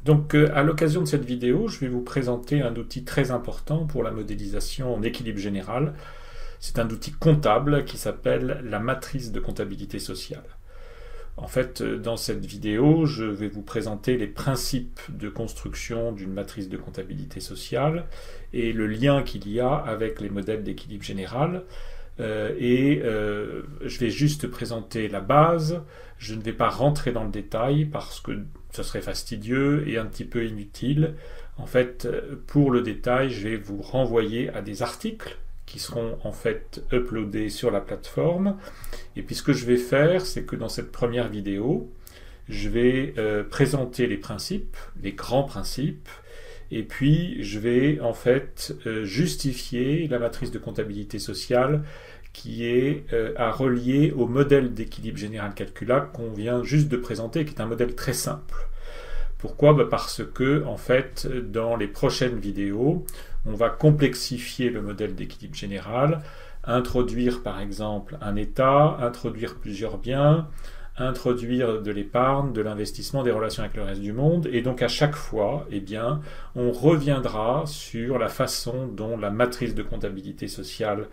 Donc à l'occasion de cette vidéo, je vais vous présenter un outil très important pour la modélisation en équilibre général. C'est un outil comptable qui s'appelle la matrice de comptabilité sociale. En fait, dans cette vidéo, je vais vous présenter les principes de construction d'une matrice de comptabilité sociale et le lien qu'il y a avec les modèles d'équilibre général. Je vais juste présenter la base. Je ne vais pas rentrer dans le détail parce que ce serait fastidieux et un petit peu inutile. En fait, pour le détail, je vais vous renvoyer à des articles qui seront en fait uploadés sur la plateforme. Et puis ce que je vais faire, c'est que dans cette première vidéo, je vais présenter les principes, les grands principes, et puis je vais en fait justifier la matrice de comptabilité sociale qui est à relier au modèle d'équilibre général calculable qu'on vient juste de présenter, qui est un modèle très simple. Pourquoi ? Parce que, en fait, dans les prochaines vidéos, on va complexifier le modèle d'équilibre général, introduire par exemple un état, introduire plusieurs biens, introduire de l'épargne, de l'investissement, des relations avec le reste du monde, et donc à chaque fois, eh bien, on reviendra sur la façon dont la matrice de comptabilité sociale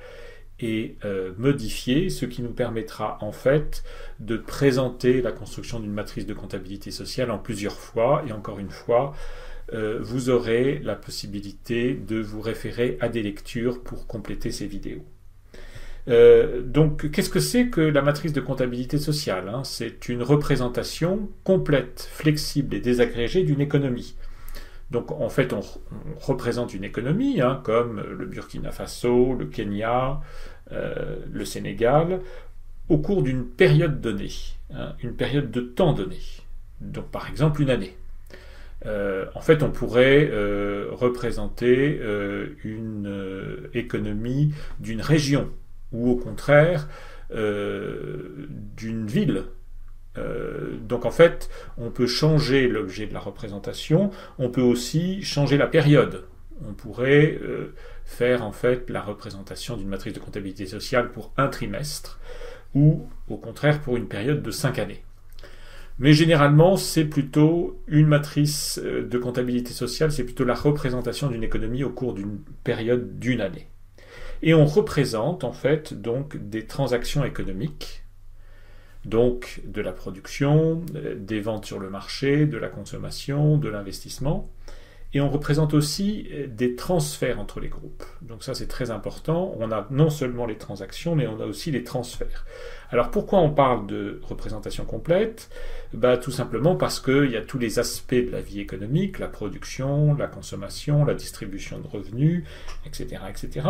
est modifiée, ce qui nous permettra en fait de présenter la construction d'une matrice de comptabilité sociale en plusieurs fois, et encore une fois, vous aurez la possibilité de vous référer à des lectures pour compléter ces vidéos. Donc, qu'est-ce que c'est que la matrice de comptabilité sociale ? C'est une représentation complète, flexible et désagrégée d'une économie. Donc, en fait, on représente une économie, comme le Burkina Faso, le Kenya, le Sénégal, au cours d'une période donnée, une période de temps donné. Donc, par exemple, une année. En fait, on pourrait représenter une économie d'une région, ou au contraire, d'une ville. Donc en fait, on peut changer l'objet de la représentation, on peut aussi changer la période. On pourrait faire en fait la représentation d'une matrice de comptabilité sociale pour un trimestre, ou au contraire pour une période de 5 années. Mais généralement, c'est plutôt une matrice de comptabilité sociale, c'est plutôt la représentation d'une économie au cours d'une période d'une année. Et on représente en fait donc des transactions économiques, donc de la production, des ventes sur le marché, de la consommation, de l'investissement. Et on représente aussi des transferts entre les groupes. Donc ça, c'est très important. On a non seulement les transactions, mais on a aussi les transferts. Alors pourquoi on parle de représentation complète ? Tout simplement parce qu'il y a tous les aspects de la vie économique, la production, la consommation, la distribution de revenus, etc. etc.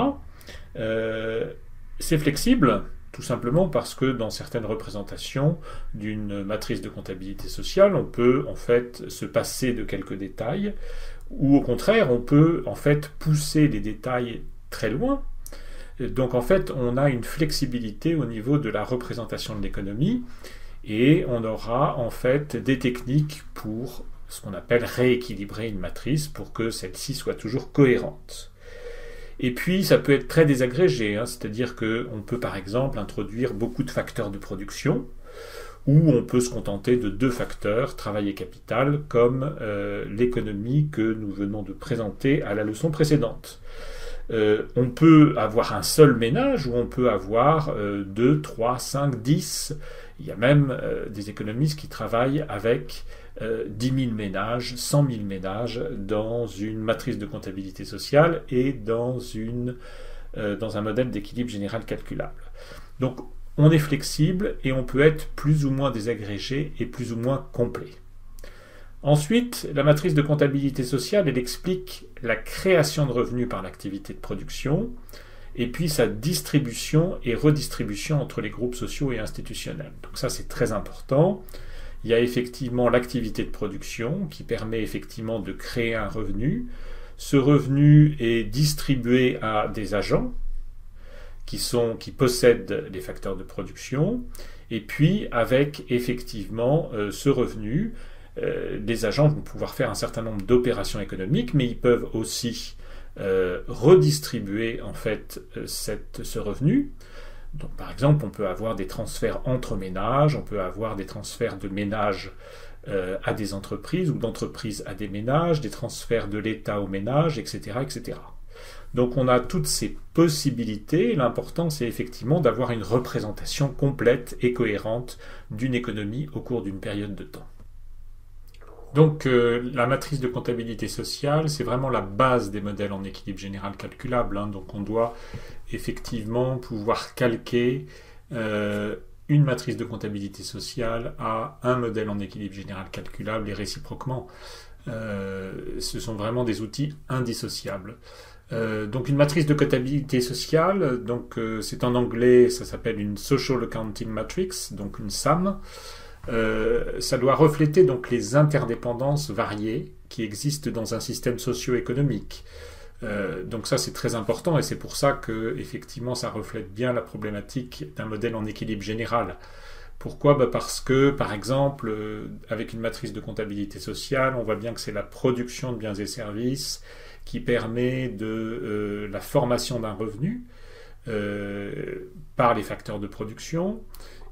C'est flexible, tout simplement parce que dans certaines représentations d'une matrice de comptabilité sociale, on peut en fait se passer de quelques détails, ou au contraire, on peut en fait pousser les détails très loin. Donc en fait, on a une flexibilité au niveau de la représentation de l'économie, et on aura en fait des techniques pour ce qu'on appelle rééquilibrer une matrice pour que celle-ci soit toujours cohérente. Et puis, ça peut être très désagrégé, c'est-à-dire qu'on peut par exemple introduire beaucoup de facteurs de production, ou on peut se contenter de 2 facteurs, travail et capital, comme l'économie que nous venons de présenter à la leçon précédente. On peut avoir un seul ménage, ou on peut avoir 2, 3, 5, 10. Il y a même des économistes qui travaillent avec 10 000 ménages, 100 000 ménages dans une matrice de comptabilité sociale et dans un modèle d'équilibre général calculable. Donc, on est flexible et on peut être plus ou moins désagrégé et plus ou moins complet. Ensuite, la matrice de comptabilité sociale, elle explique la création de revenus par l'activité de production et puis sa distribution et redistribution entre les groupes sociaux et institutionnels. Donc ça, c'est très important. Il y a effectivement l'activité de production qui permet effectivement de créer un revenu. Ce revenu est distribué à des agents qui possèdent les facteurs de production. Et puis, avec effectivement ce revenu, les agents vont pouvoir faire un certain nombre d'opérations économiques, mais ils peuvent aussi redistribuer en fait ce revenu. Donc, par exemple, on peut avoir des transferts entre ménages, on peut avoir des transferts de ménages à des entreprises ou d'entreprises à des ménages, des transferts de l'État aux ménages, etc., etc. Donc on a toutes ces possibilités. L'important, c'est effectivement d'avoir une représentation complète et cohérente d'une économie au cours d'une période de temps. Donc la matrice de comptabilité sociale, c'est vraiment la base des modèles en équilibre général calculable. Donc on doit effectivement pouvoir calquer une matrice de comptabilité sociale à un modèle en équilibre général calculable et réciproquement. Ce sont vraiment des outils indissociables. Donc une matrice de comptabilité sociale, c'est en anglais, ça s'appelle une Social Accounting Matrix, donc une SAM. Ça doit refléter donc les interdépendances variées qui existent dans un système socio-économique. Donc ça c'est très important et c'est pour ça que effectivement ça reflète bien la problématique d'un modèle en équilibre général. Pourquoi ? Parce que par exemple avec une matrice de comptabilité sociale, on voit bien que c'est la production de biens et services qui permet de la formation d'un revenu par les facteurs de production.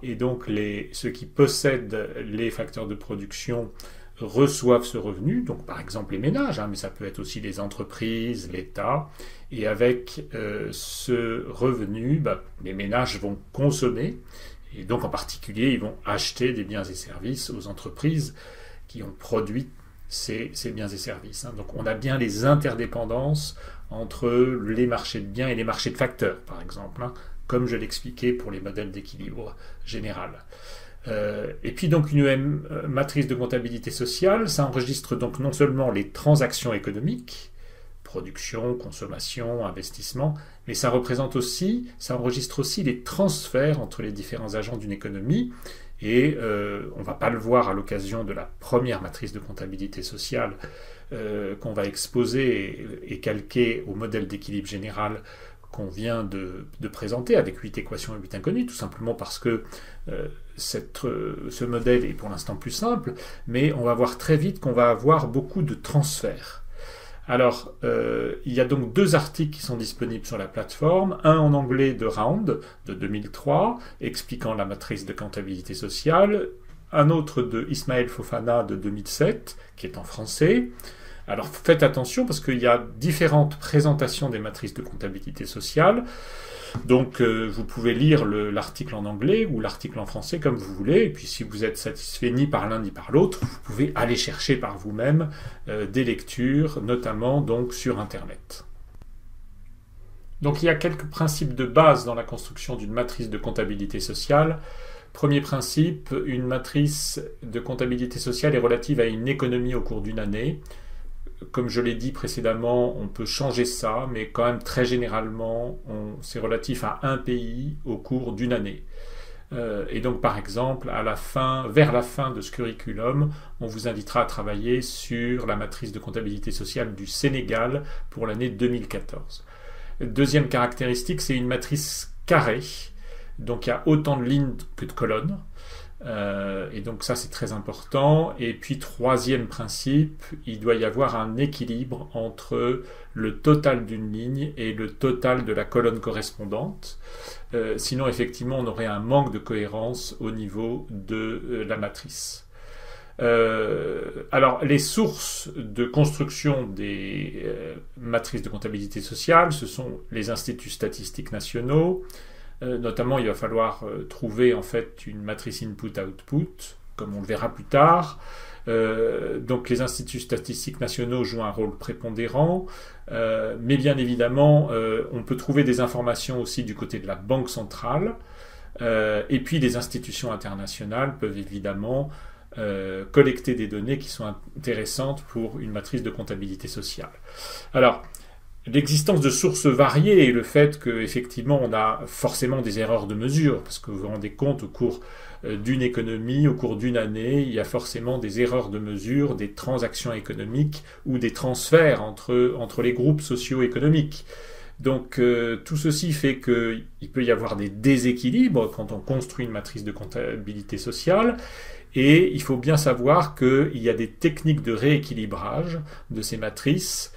Et donc ceux qui possèdent les facteurs de production reçoivent ce revenu, donc par exemple les ménages, mais ça peut être aussi les entreprises, l'État, et avec ce revenu, les ménages vont consommer, et donc en particulier ils vont acheter des biens et services aux entreprises qui ont produit ces biens et services. Donc on a bien les interdépendances entre les marchés de biens et les marchés de facteurs, par exemple, comme je l'expliquais pour les modèles d'équilibre général. Et puis donc une matrice de comptabilité sociale, ça enregistre donc non seulement les transactions économiques, production, consommation, investissement, mais ça enregistre aussi les transferts entre les différents agents d'une économie. Et on ne va pas le voir à l'occasion de la première matrice de comptabilité sociale qu'on va exposer et calquer au modèle d'équilibre général qu'on vient de présenter avec 8 équations et 8 inconnues, tout simplement parce que ce modèle est pour l'instant plus simple, mais on va voir très vite qu'on va avoir beaucoup de transferts. Alors, il y a donc 2 articles qui sont disponibles sur la plateforme, un en anglais de Round de 2003, expliquant la matrice de comptabilité sociale, un autre de Ismaël Fofana de 2007, qui est en français. Alors faites attention parce qu'il y a différentes présentations des matrices de comptabilité sociale. Donc vous pouvez lire l'article en anglais ou l'article en français comme vous voulez. Et puis si vous êtes satisfait ni par l'un ni par l'autre, vous pouvez aller chercher par vous-même des lectures, notamment donc sur Internet. Donc il y a quelques principes de base dans la construction d'une matrice de comptabilité sociale. Premier principe, une matrice de comptabilité sociale est relative à une économie au cours d'une année. Comme je l'ai dit précédemment, on peut changer ça, mais quand même très généralement, c'est relatif à un pays au cours d'une année. Et donc par exemple, vers la fin de ce curriculum, on vous invitera à travailler sur la matrice de comptabilité sociale du Sénégal pour l'année 2014. Deuxième caractéristique, c'est une matrice carrée, donc il y a autant de lignes que de colonnes. Et donc ça c'est très important. Et puis troisième principe, il doit y avoir un équilibre entre le total d'une ligne et le total de la colonne correspondante. Sinon effectivement on aurait un manque de cohérence au niveau de la matrice. Alors les sources de construction des matrices de comptabilité sociale, ce sont les instituts statistiques nationaux. Notamment, il va falloir trouver en fait une matrice input-output, comme on le verra plus tard. Donc les instituts statistiques nationaux jouent un rôle prépondérant, mais bien évidemment, on peut trouver des informations aussi du côté de la Banque centrale, et puis les institutions internationales peuvent évidemment collecter des données qui sont intéressantes pour une matrice de comptabilité sociale. Alors, l'existence de sources variées et le fait qu'effectivement on a forcément des erreurs de mesure, parce que vous vous rendez compte au cours d'une économie, au cours d'une année, il y a forcément des erreurs de mesure, des transactions économiques ou des transferts entre les groupes socio-économiques. Donc tout ceci fait qu'il peut y avoir des déséquilibres quand on construit une matrice de comptabilité sociale. Et il faut bien savoir qu'il y a des techniques de rééquilibrage de ces matrices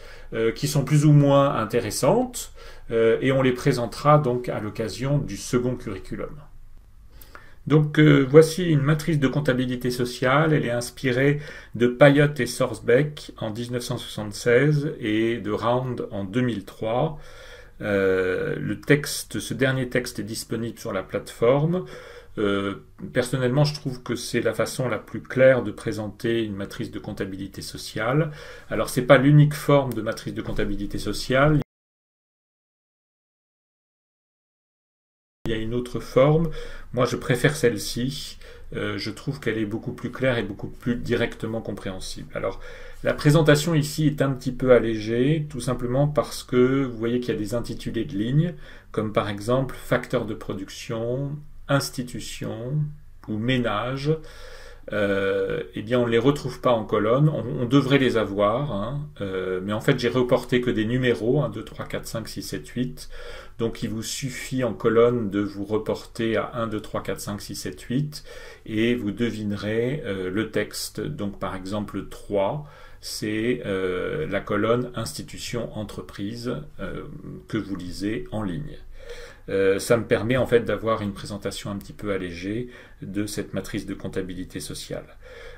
qui sont plus ou moins intéressantes et on les présentera donc à l'occasion du second curriculum. Donc voici une matrice de comptabilité sociale. Elle est inspirée de Payot et Sorsbeck en 1976 et de Round en 2003. Ce dernier texte est disponible sur la plateforme. Personnellement, je trouve que c'est la façon la plus claire de présenter une matrice de comptabilité sociale. Alors, c'est pas l'unique forme de matrice de comptabilité sociale. Il y a une autre forme. Moi, je préfère celle-ci. Je trouve qu'elle est beaucoup plus claire et beaucoup plus directement compréhensible. Alors, la présentation ici est un petit peu allégée, tout simplement parce que vous voyez qu'il y a des intitulés de lignes, comme par exemple facteur de production, institution ou ménage. Eh bien, on ne les retrouve pas en colonne. On devrait les avoir, hein, mais en fait, j'ai reporté que des numéros, 1, 2, 3, 4, 5, 6, 7, 8. Donc, il vous suffit en colonne de vous reporter à 1, 2, 3, 4, 5, 6, 7, 8, et vous devinerez le texte. Donc, par exemple, 3, c'est la colonne institution entreprise que vous lisez en ligne. Ça me permet en fait d'avoir une présentation un petit peu allégée de cette matrice de comptabilité sociale.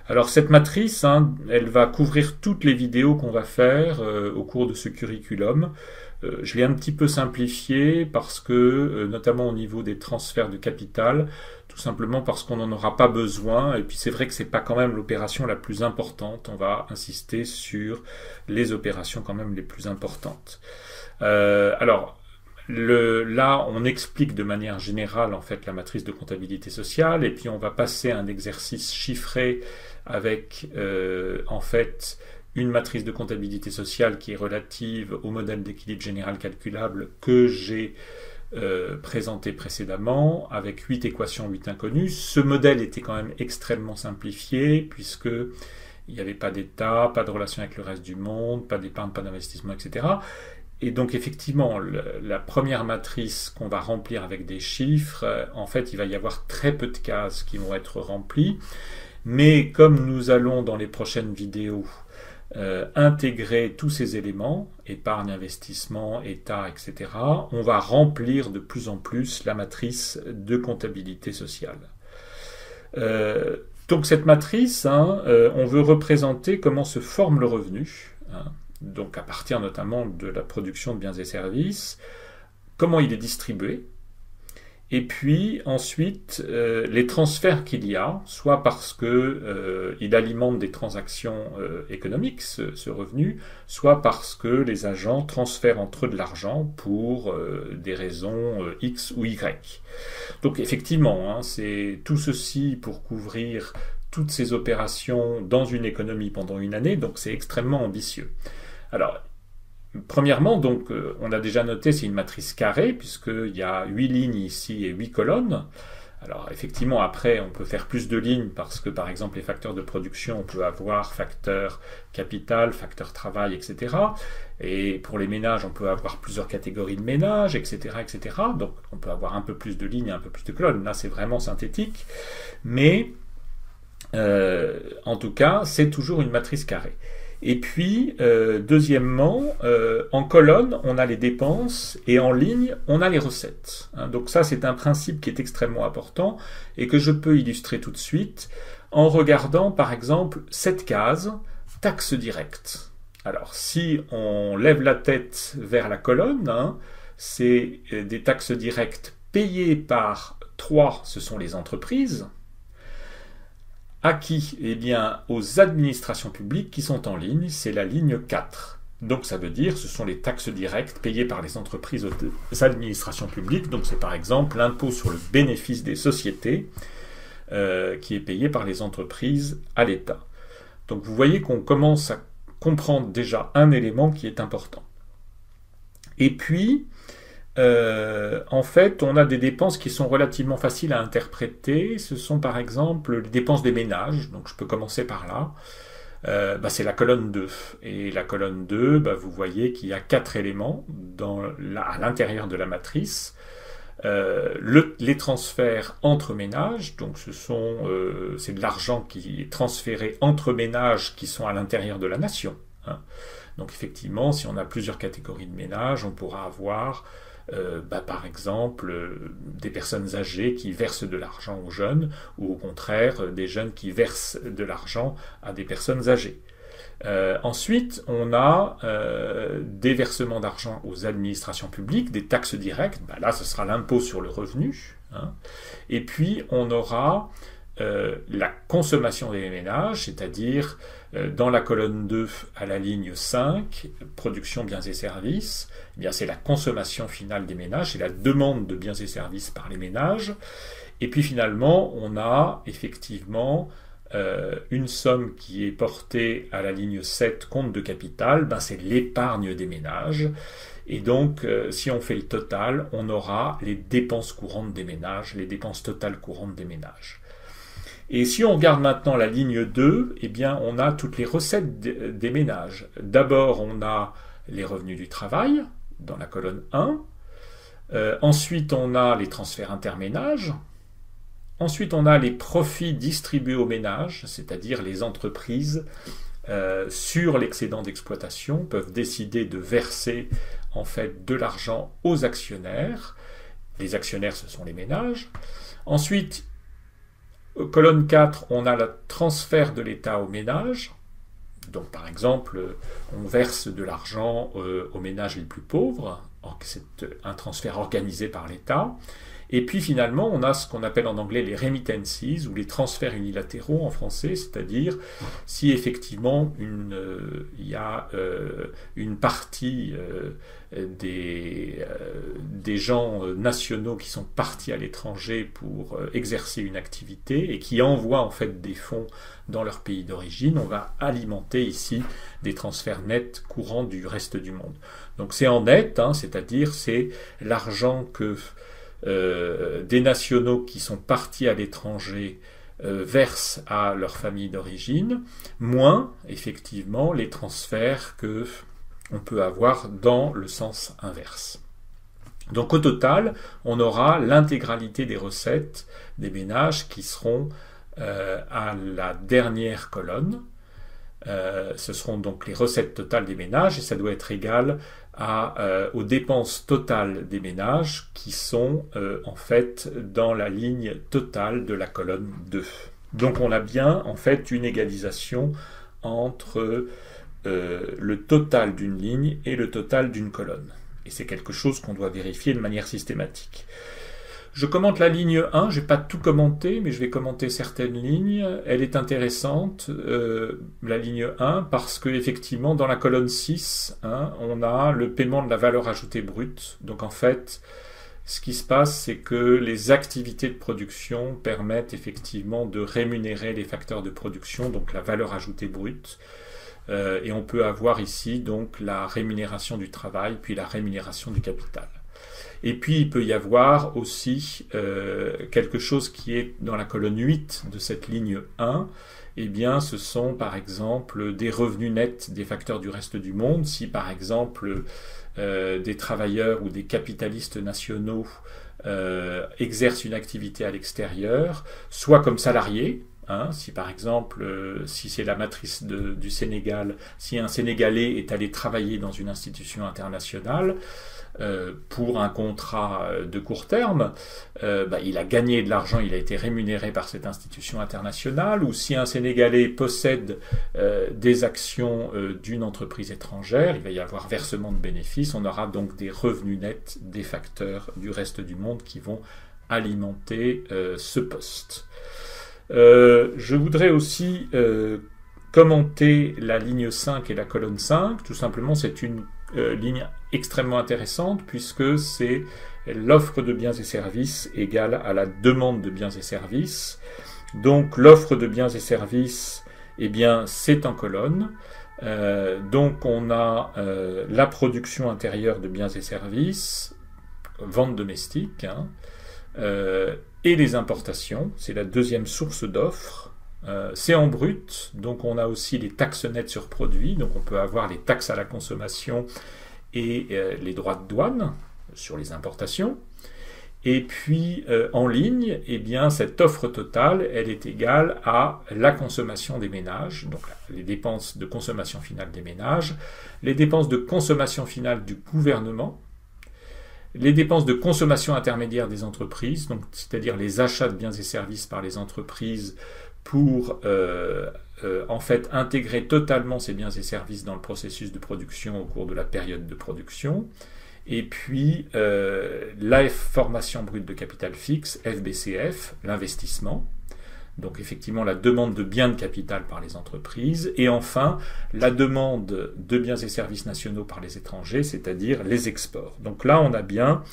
Alors cette matrice, elle va couvrir toutes les vidéos qu'on va faire au cours de ce curriculum. Je l'ai un petit peu simplifié parce que, notamment au niveau des transferts de capital, tout simplement parce qu'on n'en aura pas besoin, et puis c'est vrai que c'est pas quand même l'opération la plus importante. On va insister sur les opérations quand même les plus importantes. Là, on explique de manière générale en fait la matrice de comptabilité sociale, et puis on va passer à un exercice chiffré avec en fait une matrice de comptabilité sociale qui est relative au modèle d'équilibre général calculable que j'ai présenté précédemment, avec 8 équations, 8 inconnues. Ce modèle était quand même extrêmement simplifié, puisque il n'y avait pas d'État, pas de relation avec le reste du monde, pas d'épargne, pas d'investissement, etc. Et donc effectivement, la première matrice qu'on va remplir avec des chiffres, en fait, il va y avoir très peu de cases qui vont être remplies. Mais comme nous allons dans les prochaines vidéos intégrer tous ces éléments, épargne, investissement, État, etc., on va remplir de plus en plus la matrice de comptabilité sociale. Donc cette matrice, on veut représenter comment se forme le revenu, donc à partir notamment de la production de biens et services, comment il est distribué, et puis ensuite les transferts qu'il y a, soit parce qu'il alimente des transactions économiques, ce revenu, soit parce que les agents transfèrent entre eux de l'argent pour des raisons X ou Y. Donc effectivement, c'est tout ceci pour couvrir toutes ces opérations dans une économie pendant une année, donc c'est extrêmement ambitieux. Alors, premièrement, donc, on a déjà noté, c'est une matrice carrée, puisqu'il y a 8 lignes ici et 8 colonnes. Alors, effectivement, après, on peut faire plus de lignes, parce que, par exemple, les facteurs de production, on peut avoir facteur capital, facteur travail, etc. Et pour les ménages, on peut avoir plusieurs catégories de ménages, etc., etc. Donc, on peut avoir un peu plus de lignes et un peu plus de colonnes. Là, c'est vraiment synthétique. Mais, en tout cas, c'est toujours une matrice carrée. Et puis, deuxièmement, en colonne, on a les dépenses et en ligne, on a les recettes. Donc ça, c'est un principe qui est extrêmement important et que je peux illustrer tout de suite en regardant, par exemple, cette case, taxes directes. Alors, si on lève la tête vers la colonne, c'est des taxes directes payées par 3, ce sont les entreprises. À qui? Eh bien, aux administrations publiques qui sont en ligne, c'est la ligne 4. Donc ça veut dire ce sont les taxes directes payées par les entreprises aux administrations publiques. Donc c'est par exemple l'impôt sur le bénéfice des sociétés qui est payé par les entreprises à l'État. Donc vous voyez qu'on commence à comprendre déjà un élément qui est important. Et puis, en fait, on a des dépenses qui sont relativement faciles à interpréter. Ce sont par exemple les dépenses des ménages. Donc je peux commencer par là. C'est la colonne 2. Et la colonne 2, vous voyez qu'il y a 4 éléments à l'intérieur de la matrice. Les transferts entre ménages, donc c'est de l'argent qui est transféré entre ménages qui sont à l'intérieur de la nation. Donc effectivement, si on a plusieurs catégories de ménages, on pourra avoir par exemple, des personnes âgées qui versent de l'argent aux jeunes, ou au contraire, des jeunes qui versent de l'argent à des personnes âgées. Ensuite, on a des versements d'argent aux administrations publiques, des taxes directes, là ce sera l'impôt sur le revenu, hein. Et puis on aura la consommation des ménages, c'est-à-dire dans la colonne 2 à la ligne 5, production, biens et services, eh bien c'est la consommation finale des ménages, c'est la demande de biens et services par les ménages. Et puis finalement, on a effectivement une somme qui est portée à la ligne 7, compte de capital, c'est l'épargne des ménages. Et donc, si on fait le total, on aura les dépenses courantes des ménages, les dépenses totales courantes des ménages. Et si on regarde maintenant la ligne 2, eh bien, on a toutes les recettes des ménages. D'abord, on a les revenus du travail, dans la colonne 1. Ensuite, on a les transferts interménages. Ensuite, on a les profits distribués aux ménages, c'est-à-dire les entreprises, sur l'excédent d'exploitation, peuvent décider de verser en fait de l'argent aux actionnaires. Les actionnaires, ce sont les ménages. Ensuite, colonne 4, on a le transfert de l'État aux ménages. Donc, par exemple, on verse de l'argent aux ménages les plus pauvres. C'est un transfert organisé par l'État. Et puis finalement, on a ce qu'on appelle en anglais les remittances, ou les transferts unilatéraux en français, c'est-à-dire si effectivement il y a une partie des gens nationaux qui sont partis à l'étranger pour exercer une activité et qui envoient en fait des fonds dans leur pays d'origine, on va alimenter ici des transferts nets courants du reste du monde. Donc c'est en net, c'est-à-dire c'est l'argent que des nationaux qui sont partis à l'étranger versent à leur famille d'origine, moins effectivement les transferts que on peut avoir dans le sens inverse. Donc au total, on aura l'intégralité des recettes des ménages qui seront à la dernière colonne. Ce seront donc les recettes totales des ménages et ça doit être égal aux dépenses totales des ménages qui sont en fait dans la ligne totale de la colonne 2. Donc on a bien en fait une égalisation entre le total d'une ligne et le total d'une colonne. Et c'est quelque chose qu'on doit vérifier de manière systématique. Je commente la ligne 1, je ne vais pas tout commenter, mais je vais commenter certaines lignes. Elle est intéressante, la ligne 1, parce qu'effectivement, dans la colonne 6, on a le paiement de la valeur ajoutée brute. Donc en fait, ce qui se passe, c'est que les activités de production permettent effectivement de rémunérer les facteurs de production, donc la valeur ajoutée brute. Et on peut avoir ici donc la rémunération du travail, puis la rémunération du capital. Et puis, il peut y avoir aussi quelque chose qui est dans la colonne 8 de cette ligne 1. Eh bien, ce sont, par exemple, des revenus nets des facteurs du reste du monde. Si, par exemple, des travailleurs ou des capitalistes nationaux exercent une activité à l'extérieur, soit comme salariés, si par exemple, si c'est la matrice du Sénégal, si un Sénégalais est allé travailler dans une institution internationale, pour un contrat de court terme, il a gagné de l'argent, il a été rémunéré par cette institution internationale, ou si un Sénégalais possède des actions d'une entreprise étrangère, il va y avoir versement de bénéfices, on aura donc des revenus nets des facteurs du reste du monde qui vont alimenter ce poste. Je voudrais aussi commenter la ligne 5 et la colonne 5, tout simplement c'est une ligne extrêmement intéressante puisque c'est l'offre de biens et services égale à la demande de biens et services. Donc l'offre de biens et services, eh bien c'est en colonne. Donc on a la production intérieure de biens et services, vente domestique, et les importations, c'est la deuxième source d'offres. C'est en brut, donc on a aussi les taxes nettes sur produits, donc on peut avoir les taxes à la consommation et les droits de douane sur les importations. Et puis en ligne, eh bien, cette offre totale, elle est égale à la consommation des ménages, donc les dépenses de consommation finale des ménages, les dépenses de consommation finale du gouvernement, les dépenses de consommation intermédiaire des entreprises, donc c'est-à-dire les achats de biens et services par les entreprises pour en fait intégrer totalement ces biens et services dans le processus de production au cours de la période de production. Et puis la formation brute de capital fixe, FBCF, l'investissement. Donc effectivement la demande de biens de capital par les entreprises, et enfin la demande de biens et services nationaux par les étrangers, c'est-à-dire les exports. Donc là on a bien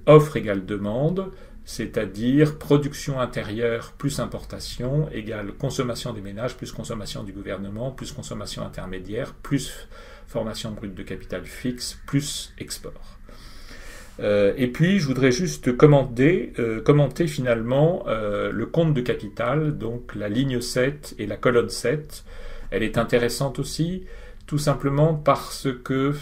offre égale demande, c'est-à-dire production intérieure plus importation égale consommation des ménages plus consommation du gouvernement plus consommation intermédiaire plus formation brute de capital fixe plus export. Et puis, je voudrais juste commenter finalement le compte de capital, donc la ligne 7 et la colonne 7. Elle est intéressante aussi, tout simplement parce que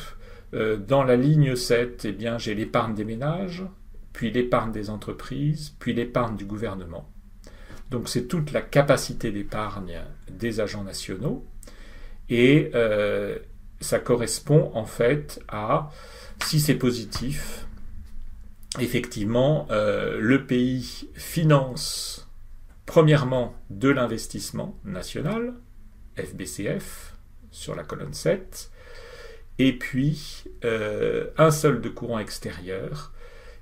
dans la ligne 7, eh bien, j'ai l'épargne des ménages, puis l'épargne des entreprises, puis l'épargne du gouvernement. Donc, c'est toute la capacité d'épargne des agents nationaux. Et ça correspond en fait à, si c'est positif, effectivement, le pays finance premièrement de l'investissement national, FBCF, sur la colonne 7, et puis un solde de courant extérieur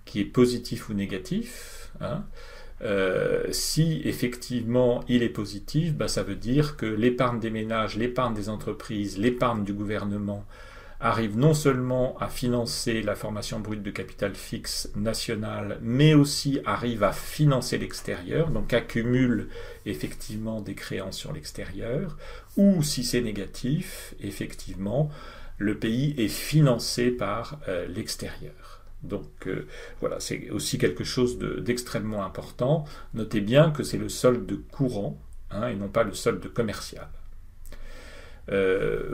qui est positif ou négatif. Si effectivement il est positif, ça veut dire que l'épargne des ménages, l'épargne des entreprises, l'épargne du gouvernement arrive non seulement à financer la formation brute de capital fixe nationale, mais aussi arrive à financer l'extérieur, donc accumule effectivement des créances sur l'extérieur, ou si c'est négatif, effectivement, le pays est financé par l'extérieur. Donc voilà, c'est aussi quelque chose d'extrêmement important. Notez bien que c'est le solde courant, et non pas le solde commercial.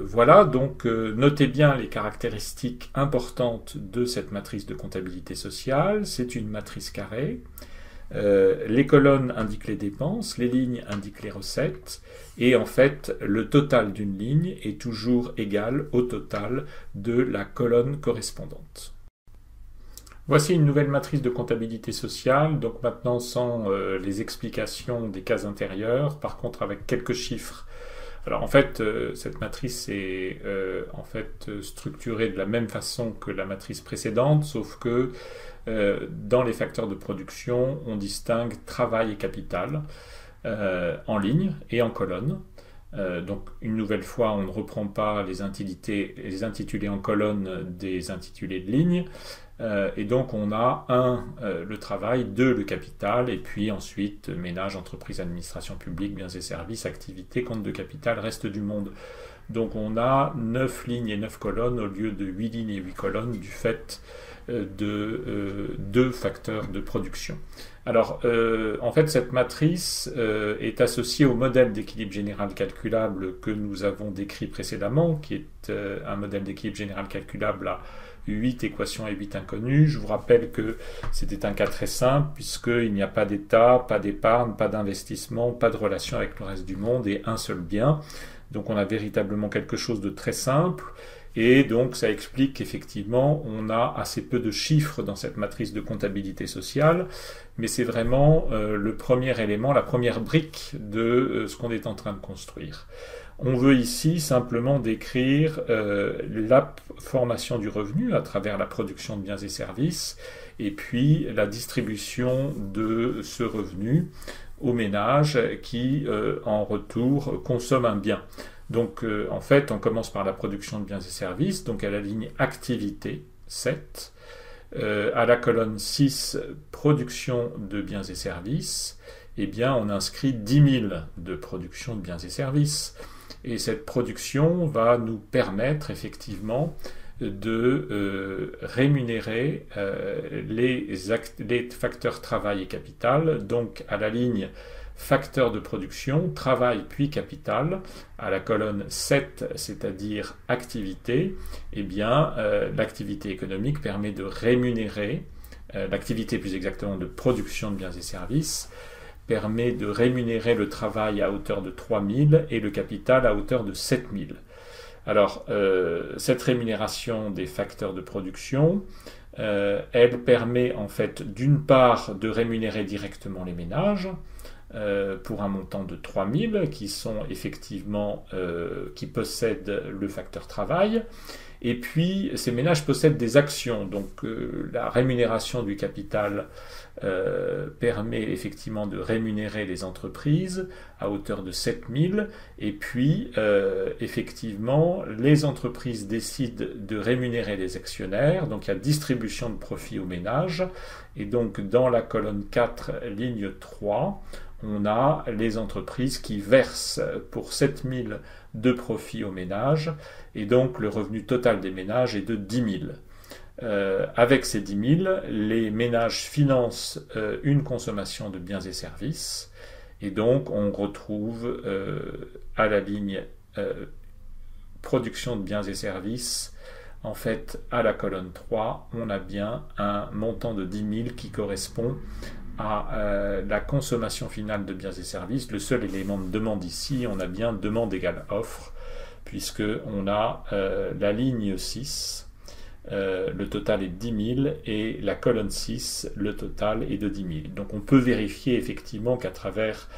Voilà, donc notez bien les caractéristiques importantes de cette matrice de comptabilité sociale. C'est une matrice carrée. Les colonnes indiquent les dépenses, les lignes indiquent les recettes, et en fait, le total d'une ligne est toujours égal au total de la colonne correspondante. Voici une nouvelle matrice de comptabilité sociale, donc maintenant sans les explications des cases intérieures, par contre avec quelques chiffres. Alors en fait, cette matrice est en fait structurée de la même façon que la matrice précédente, sauf que dans les facteurs de production, on distingue travail et capital en ligne et en colonne. Donc une nouvelle fois, on ne reprend pas les intitulés en colonne des intitulés de ligne. Et donc on a 1, le travail, 2, le capital, et puis ensuite ménage, entreprise, administration publique, biens et services, activité, compte de capital, reste du monde. Donc on a 9 lignes et 9 colonnes au lieu de 8 lignes et 8 colonnes du fait de 2 facteurs de production. Alors en fait cette matrice est associée au modèle d'équilibre général calculable que nous avons décrit précédemment, qui est un modèle d'équilibre général calculable à 8 équations et 8 inconnues. Je vous rappelle que c'était un cas très simple, puisqu'il n'y a pas d'État, pas d'épargne, pas d'investissement, pas de relation avec le reste du monde et un seul bien. Donc on a véritablement quelque chose de très simple, et donc ça explique qu'effectivement on a assez peu de chiffres dans cette matrice de comptabilité sociale, mais c'est vraiment le premier élément, la première brique de ce qu'on est en train de construire. On veut ici simplement décrire la formation du revenu à travers la production de biens et services, et puis la distribution de ce revenu aux ménages qui, en retour, consomment un bien. Donc, en fait, on commence par la production de biens et services, donc à la ligne activité 7, à la colonne 6, production de biens et services, eh bien, on inscrit 10 000 de production de biens et services. Et cette production va nous permettre effectivement de rémunérer les facteurs travail et capital, donc à la ligne facteurs de production, travail puis capital, à la colonne 7, c'est-à-dire activité, eh bien l'activité économique permet de rémunérer, l'activité plus exactement de production de biens et services, permet de rémunérer le travail à hauteur de 3 000 et le capital à hauteur de 7 000. Alors, cette rémunération des facteurs de production Elle permet en fait d'une part de rémunérer directement les ménages pour un montant de 3 000 qui sont effectivement qui possèdent le facteur travail. Et puis, ces ménages possèdent des actions. Donc, la rémunération du capital permet effectivement de rémunérer les entreprises à hauteur de 7 000. Et puis, effectivement, les entreprises décident de rémunérer les actionnaires. Donc, il y a distribution de profit aux ménages. Et donc, dans la colonne 4, ligne 3, on a les entreprises qui versent pour 7 000 de profit aux ménages, et donc le revenu total des ménages est de 10 000. Avec ces 10 000, les ménages financent une consommation de biens et services, et donc on retrouve à la ligne production de biens et services, en fait, à la colonne 3, on a bien un montant de 10 000 qui correspond à la consommation finale de biens et services. Le seul élément de demande ici, on a bien demande égale offre, puisque on a la ligne 6, le total est de 10 000, et la colonne 6, le total est de 10 000. Donc on peut vérifier effectivement qu'à travers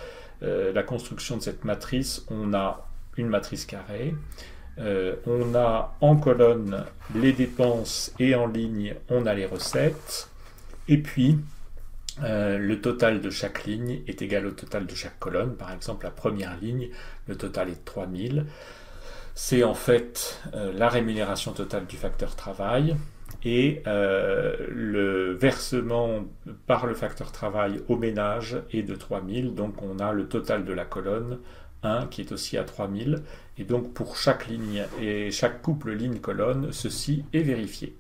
la construction de cette matrice, on a une matrice carrée. On a en colonne les dépenses et en ligne, on a les recettes. Et puis, le total de chaque ligne est égal au total de chaque colonne. Par exemple, la première ligne, le total est de 3 000. C'est en fait la rémunération totale du facteur travail et le versement par le facteur travail au ménage est de 3 000. Donc on a le total de la colonne 1 qui est aussi à 3 000. Et donc pour chaque ligne et chaque couple ligne-colonne, ceci est vérifié.